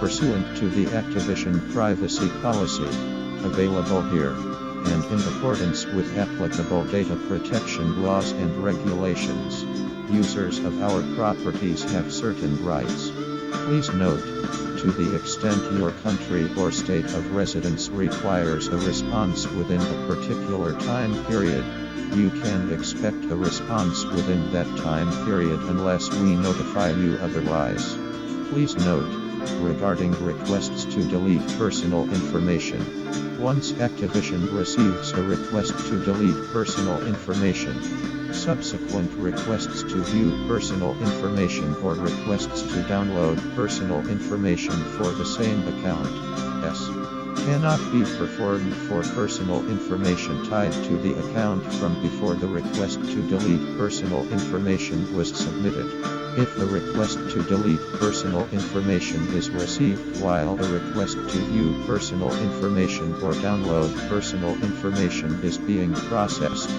pursuant to the Activision privacy policy, available here, and in accordance with applicable data protection laws and regulations. Users of our properties have certain rights. Please note, to the extent your country or state of residence requires a response within a particular time period, you can expect a response within that time period unless we notify you otherwise. Please note, regarding requests to delete personal information, once Activision receives a request to delete personal information, subsequent requests to view personal information or requests to download personal information for the same account cannot be performed for personal information tied to the account from before the request to delete personal information was submitted. If a request to delete personal information is received while a request to view personal information or download personal information is being processed,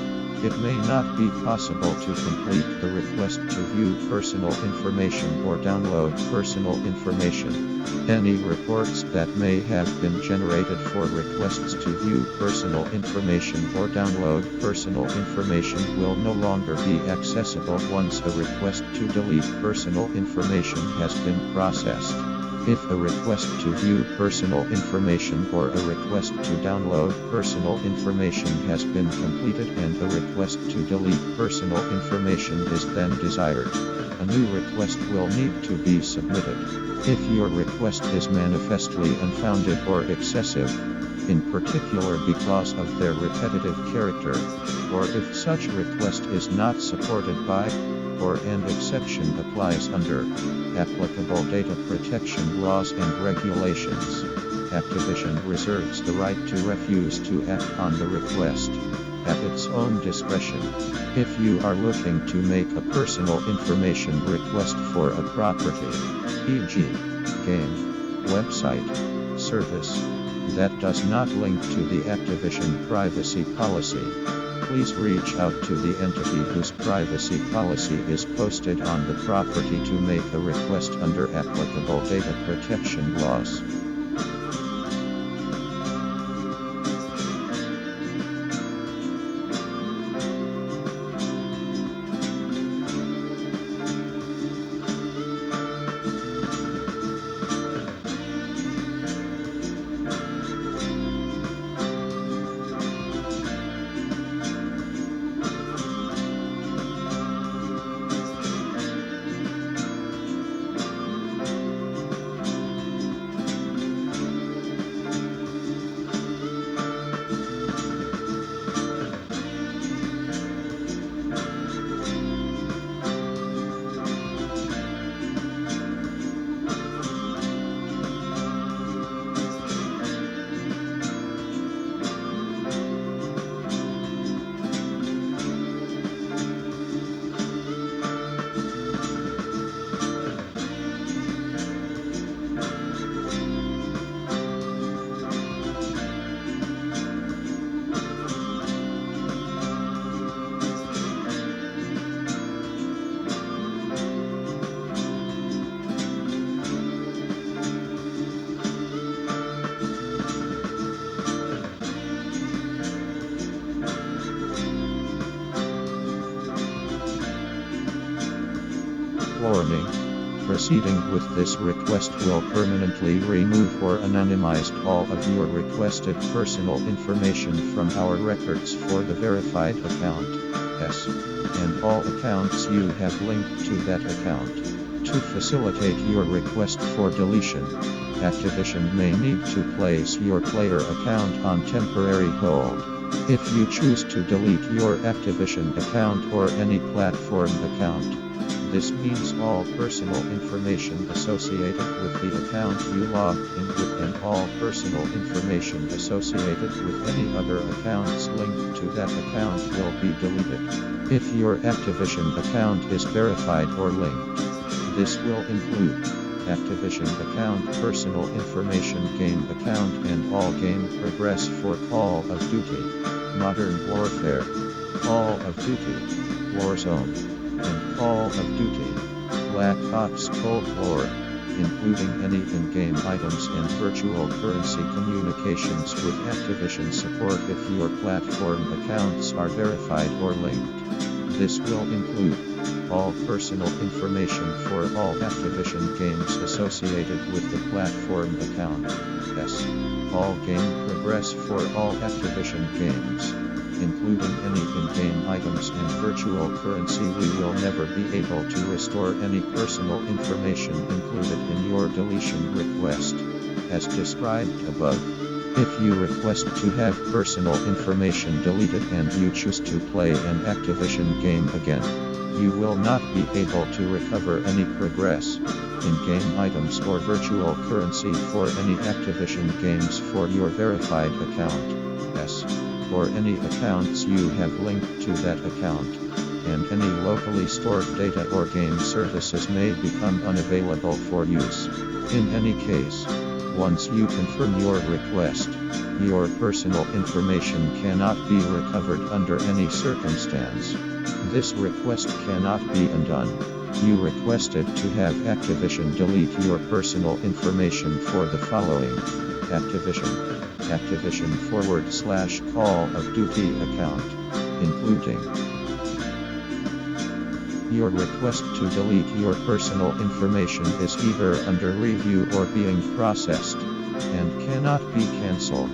it may not be possible to complete the request to view personal information or download personal information. Any reports that may have been generated for requests to view personal information or download personal information will no longer be accessible once a request to delete personal information has been processed. If a request to view personal information or a request to download personal information has been completed and a request to delete personal information is then desired, a new request will need to be submitted. If your request is manifestly unfounded or excessive, in particular because of their repetitive character, or if such request is not supported by, or an exception applies under, applicable data protection laws and regulations, Activision reserves the right to refuse to act on the request, at its own discretion. If you are looking to make a personal information request for a property, e.g., game, website, service, that does not link to the Activision privacy policy, please reach out to the entity whose privacy policy is posted on the property to make a request under applicable data protection laws. Warning. Proceeding with this request will permanently remove or anonymize all of your requested personal information from our records for the verified account, and all accounts you have linked to that account. To facilitate your request for deletion, Activision may need to place your player account on temporary hold. If you choose to delete your Activision account or any platform account, this means all personal information associated with the account you logged in with and all personal information associated with any other accounts linked to that account will be deleted. If your Activision account is verified or linked, this will include Activision account, personal information, game account, and all game progress for Call of Duty, Modern Warfare, Call of Duty, Warzone, and Call of Duty, Black Ops Cold War, including any in-game items and virtual currency communications with Activision support if your platform accounts are verified or linked. This will include all personal information for all Activision games associated with the platform account. All game progress for all Activision games, including any in-game items and virtual currency. We will never be able to restore any personal information included in your deletion request, as described above. If you request to have personal information deleted and you choose to play an Activision game again, you will not be able to recover any progress, in-game items or virtual currency for any Activision games for your verified account, or any accounts you have linked to that account, and any locally stored data or game services may become unavailable for use. In any case, once you confirm your request, your personal information cannot be recovered under any circumstance. This request cannot be undone. You requested to have Activision delete your personal information for the following: Activision/Call of Duty account, including. Your request to delete your personal information is either under review or being processed, and cannot be cancelled.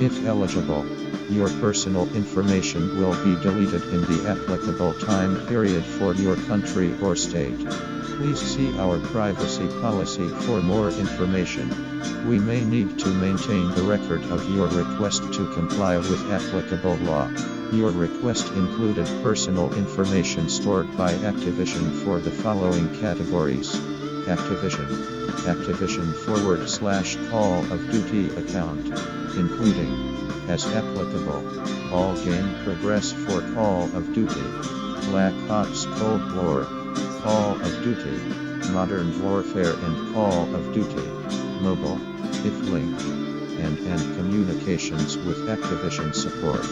If eligible, your personal information will be deleted in the applicable time period for your country or state. Please see our privacy policy for more information. We may need to maintain the record of your request to comply with applicable law. Your request included personal information stored by Activision for the following categories: Activision/Call of Duty account, including, as applicable, all game progress for Call of Duty, Black Ops Cold War, Call of Duty, Modern Warfare and Call of Duty, Mobile, if linked, and communications with Activision support.